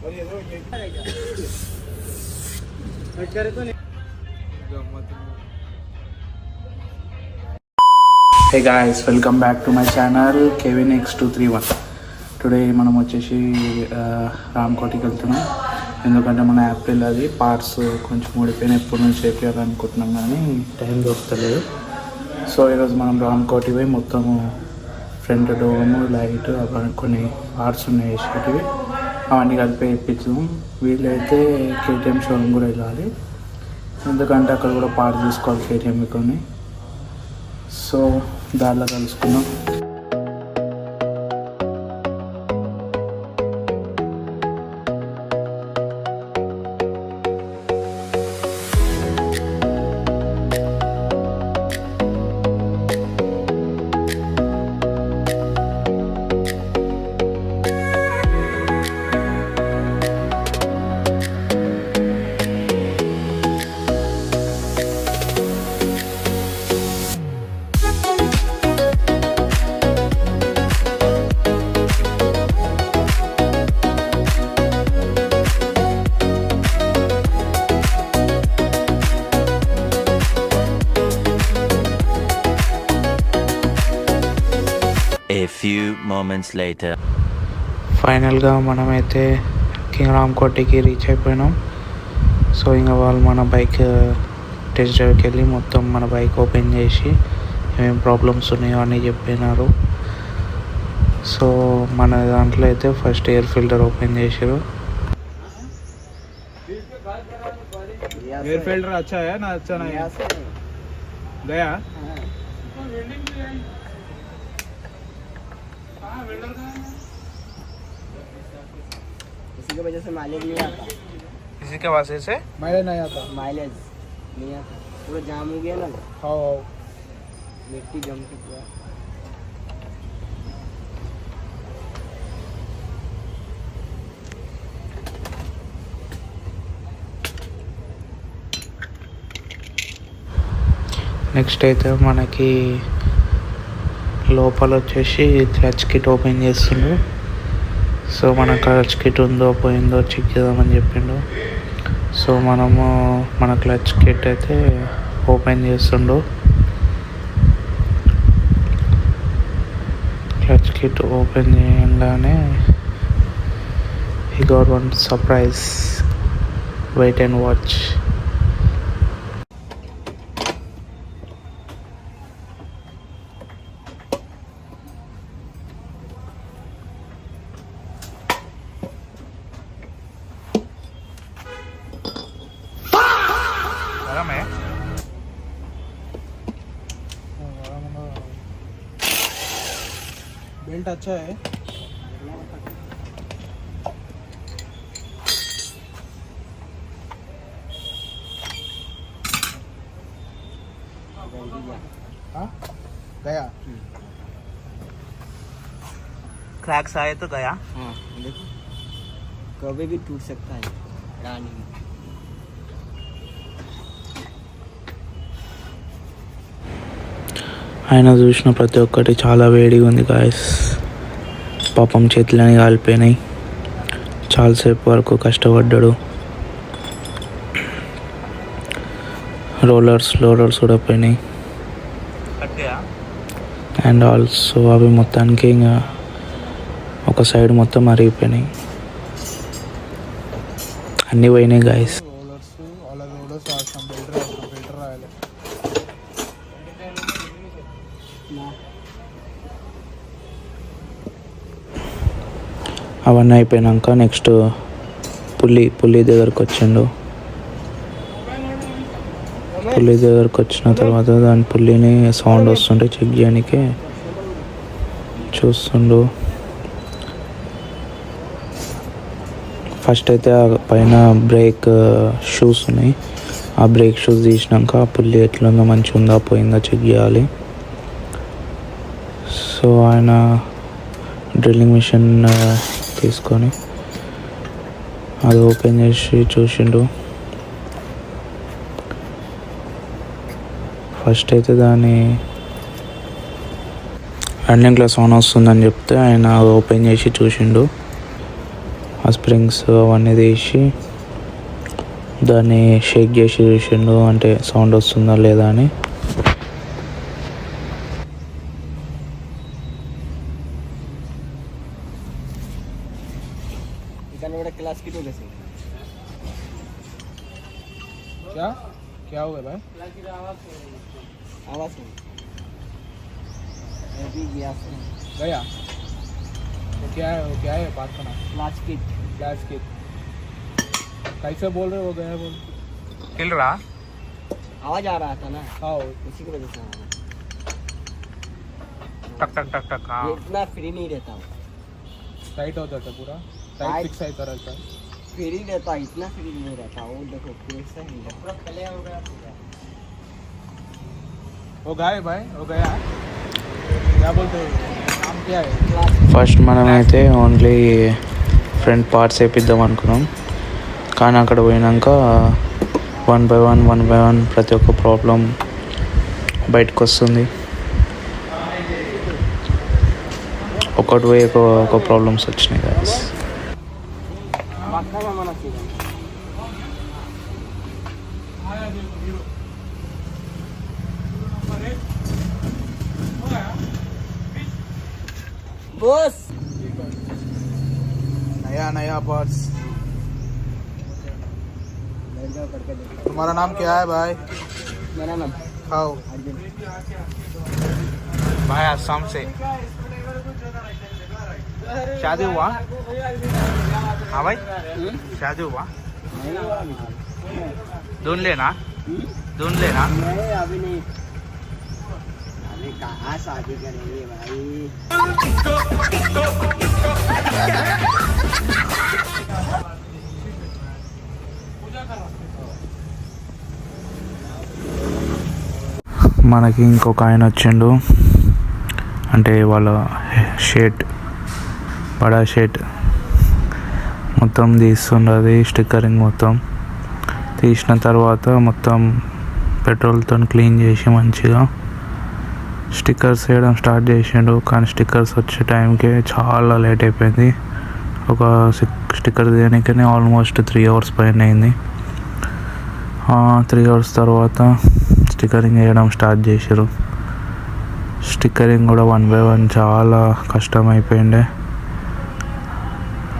Hey guys, welcome back to my channel KVNX231. Today మనం వచ్చేసి రామ్కోటికి వెళ్తున్నాం. ఎందుకంటే మన యాపిల్ అది పార్ట్స్ కొంచెం ఊడిపోయిన ఎప్పటి నుంచి చేయాలనుకుంటున్నాం కానీ టైం దొరుకుతలేదు. సో ఈరోజు మనం రామ్కోటి పోయి మొత్తము ఫ్రంట్ డోము లైట్ అవన్నీ కొన్ని పార్ట్స్ ఉన్నాయి వేసేటివి అవన్నీ కలిపి ఇప్పించాం. వీళ్ళైతే కేటీఎం షోరూమ్ కూడా వెళ్ళాలి, ఎందుకంటే అక్కడ కూడా పార్ట్స్ తీసుకోవాలి కేటీఎం కొన్ని. సో దారిలో కలుసుకున్నాం. A few moments later. ఫైనల్గా మనమైతే కింగ్ రామ్కోటికి రీచ్ అయిపోయినాం. సో ఇంకా వాళ్ళు మన బైక్ టెస్ట్ డ్రైవ్కి వెళ్ళి మొత్తం మన బైక్ ఓపెన్ చేసి ఏమేమి ప్రాబ్లమ్స్ ఉన్నాయో అన్నీ చెప్పినారు. సో మన దాంట్లో అయితే ఫస్ట్ ఎయిర్ ఫిల్టర్ ఓపెన్ చేసారు. एयर फिल्टर अच्छा है ना, अच्छा नहीं है? गया इसी की वजह से माइलेज नहीं आता। इसी के वजह से माइलेज नहीं आता। माइलेज नहीं आता, पूरा जाम हो गया ना, हाँ मिट्टी जम के पूरा। నెక్స్ట్ అయితే మనకి లోపల వచ్చేసి క్లచ్ కిట్ ఓపెన్ చేస్తుండు. సో మన క్లచ్ కిట్ ఉందో పోయిందో చెక్ చేద్దామని చెప్పిండు. సో మనము మన క్లచ్ కిట్ అయితే ఓపెన్ చేస్తుండు. క్లచ్ కిట్ ఓపెన్ చేయగానే he got one surprise. Wait and watch. Belt अच्छा है। हाँ गया क्रैक्स आए तो गया. हाँ देखो कभी भी टूट सकता है रानी में। ఆయన చూసిన ప్రతి ఒక్కటి చాలా వేడిగా ఉంది గాయస్. పాపం చేతులని కాలిపోయినాయి. చాలాసేపు వరకు కష్టపడ్డాడు. రోలర్స్ కూడా పోయినాయి. అండ్ ఆల్సో అవి మొత్తానికి ఇంకా ఒక సైడ్ మొత్తం అరిగిపోయినాయి. అన్నీ పోయినాయి గాయస్. అవన్నీ అయిపోయినాక నెక్స్ట్ పుల్లి దగ్గరకు వచ్చిండు. పుల్లి దగ్గరకు వచ్చిన తర్వాత దాని పుల్లిని సౌండ్ వస్తుంటే చెక్ చేయడానికి చూస్తుండు. ఫస్ట్ అయితే ఆ పైన బ్రేక్ షూస్ ఉన్నాయి. ఆ బ్రేక్ షూస్ తీసినాక ఆ పుల్లి ఎట్లుందో మంచిగా ఉందా పోయిందా చెక్ చేయాలి. సో ఆయన డ్రిల్లింగ్ మిషన్ తీసుకొని అది ఓపెన్ చేసి చూసిండు. ఫస్ట్ అయితే దాని రన్నింగ్ గ్లాస్ ఆన్ వస్తుందని చెప్తే ఆయన ఓపెన్ చేసి చూసిండు. ఆ స్ప్రింగ్స్ అవన్నీ తీసి దాన్ని షేక్ చేసి చూసిండు, అంటే సౌండ్ వస్తుందా లేదా అని. क्लास की वजह से क्या क्या हुआ भाई? आवाज अभी गया गया तो क्या है बात करना? क्लास किट कैसे बोल रहे हो गया बोल हिल रहा आवाज आ रहा था ना, हाँ उसी की वजह से आ रहा। टक टक टक टक हाँ ये इतना फ्री नहीं रहता हूँ, टाइट होता था पूरा टाइट टाइट। फिक्स रहता रहता है। फ्री रहता, इतना फ्री नहीं रहता। वो देखो कैसा ही पूरा पहले हो गया पूरा। वो गया भाई वो गया क्या बोलते हो नाम क्या है? क्लास ఫస్ట్ మనమైతే ఓన్లీ ఫ్రంట్ పార్ట్స్ వేపిద్దాం అనుకున్నాం, కానీ అక్కడ పోయినాక వన్ బై వన్ ప్రతి ఒక్క ప్రాబ్లం బయటకు వస్తుంది. ఒకటి పోయి ఒక ప్రాబ్లమ్స్ వచ్చినాయి guys. माथा में मना चाहिए। बॉस नया पार्ट्स। तुम्हारा नाम क्या है भाई? मेरा नाम हाउ अर्जुन। भाई आसाम से शादी हुआ? हाँ भाई शादी हुआ? ढूंढ लेना नहीं अभी नहीं, अभी कहाँ शादी करेंगे भाई। మనకి ఇంకొక ఆయన వచ్చిండు, అంటే వాళ్ళ షర్ట్ బడా షర్ట్ మొత్తం తీస్తుండది, స్టిక్కరింగ్ మొత్తం తీసిన తర్వాత మొత్తం పెట్రోల్తో క్లీన్ చేసి మంచిగా స్టిక్కర్స్ వేయడం స్టార్ట్ చేసిండు. కానీ స్టిక్కర్స్ వచ్చే టైంకి చాలా లేట్ అయిపోయింది. ఒక స్టిక్కర్ తీయడానికనే ఆల్మోస్ట్ 3 hours పైన అయింది. 3 hours తర్వాత స్టిక్కరింగ్ వేయడం స్టార్ట్ చేశారు. స్టిక్కరింగ్ కూడా 1 by 1 చాలా కష్టం అయిపోయిండే.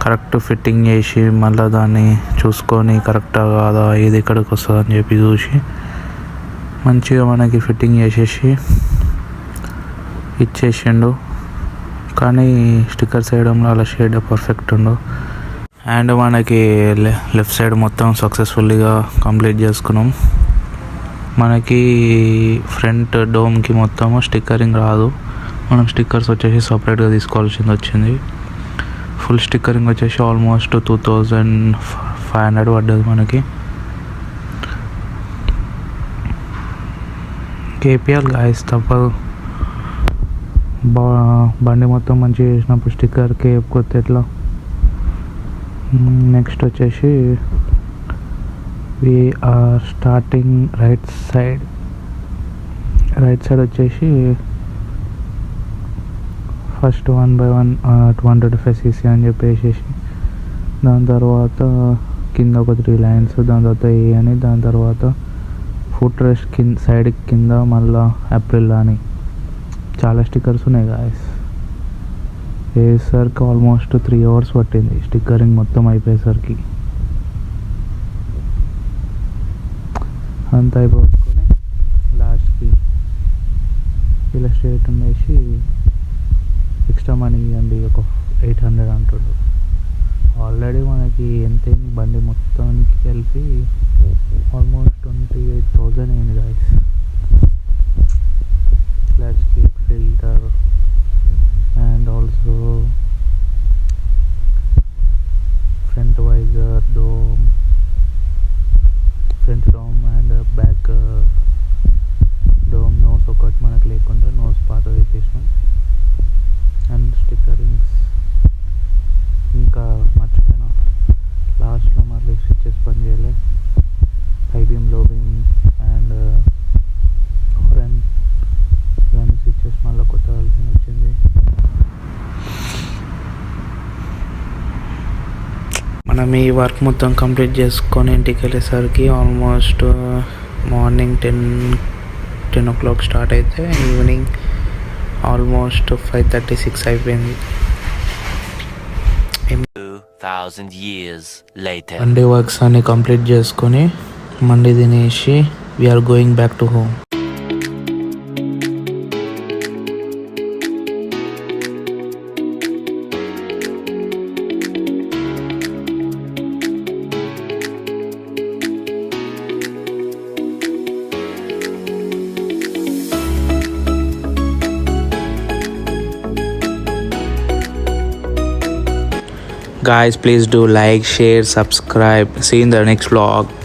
కరెక్ట్ ఫిట్టింగ్ చేసి మళ్ళీ దాన్ని చూసుకొని కరెక్టా కాదా, ఇది ఎక్కడికి వస్తుంది అని చెప్పి చూసి మంచిగా మనకి ఫిట్టింగ్ చేసేసి ఇచ్చేసిండు. కానీ స్టిక్కర్స్ వేయడంలో అలా షేడ్ పర్ఫెక్ట్ ఉండు. అండ్ మనకి లెఫ్ట్ సైడ్ మొత్తం సక్సెస్ఫుల్గా కంప్లీట్ చేసుకున్నాం. మనకి ఫ్రంట్ డోమ్కి మొత్తము స్టిక్కరింగ్ రాదు, మనం స్టిక్కర్స్ వచ్చేసి సపరేట్గా తీసుకోవాల్సింది వచ్చింది. ఫుల్ స్టిక్కరింగ్ వచ్చేసి ఆల్మోస్ట్ 2500 పడ్డది మనకి. కేపీఎల్ గాయస్ తప్పదు, బండి మొత్తం మంచిగా చేసినప్పుడు స్టిక్కర్కి చెప్పుకోతే ఎట్లా. నెక్స్ట్ వచ్చేసి వీఆర్ స్టార్టింగ్ రైట్ సైడ్ వచ్చేసి ఫస్ట్ 1 by 1 225cc అని చెప్పేసి, దాని తర్వాత కింద ఒక 3 lines, దాని తర్వాత ఏ అని, దాని తర్వాత ఫుట్ రెస్ట్ కింద సైడ్ కింద మళ్ళా ఏప్రిల్ అని చాలా స్టిక్కర్స్ ఉన్నాయి గాయస్. వేసేసరికి ఆల్మోస్ట్ 3 hours పట్టింది స్టిక్కరింగ్ మొత్తం అయిపోయేసరికి. అంతా అయిపోసుకొని లాస్ట్కి ఇలస్ట్రేటర్ వేసి ఎక్స్ట్రా మనీ ఇవ్వండి ఒక 800 అంటుండు. ఆల్రెడీ మనకి ఎంత బండి మొత్తానికి కలిపి ఆల్మోస్ట్ 28,000 అయింది guys. Clutch kit, filter and also front visor, dome, front dome and back dome నోస్ ఒకటి మనకు లేకుండా నోస్ పాత వేసేసినాం. అండ్ స్టిక్కరింగ్స్ ఇంకా మర్చిపోయినా, లాస్ట్లో మళ్ళీ స్విచ్చెస్ పని చేయలే, హై బీమ్, లో బీమ్ అండ్ హారన్ ఇవన్నీ స్విచ్చెస్ మళ్ళీ కొట్టవలసి వచ్చింది. మనం ఈ వర్క్ మొత్తం కంప్లీట్ చేసుకొని ఇంటికి వెళ్ళేసరికి ఆల్మోస్ట్ మార్నింగ్ 10 o'clock స్టార్ట్ అయితే ఈవినింగ్ ఆల్మోస్ట్ 5:36 అయిపోయింది. 2,000 years later. మండే వర్క్స్ అన్ని కంప్లీట్ చేసుకొని మండే తినేసి we are going back to home. Guys, please do like, share, subscribe. See you in the next vlog.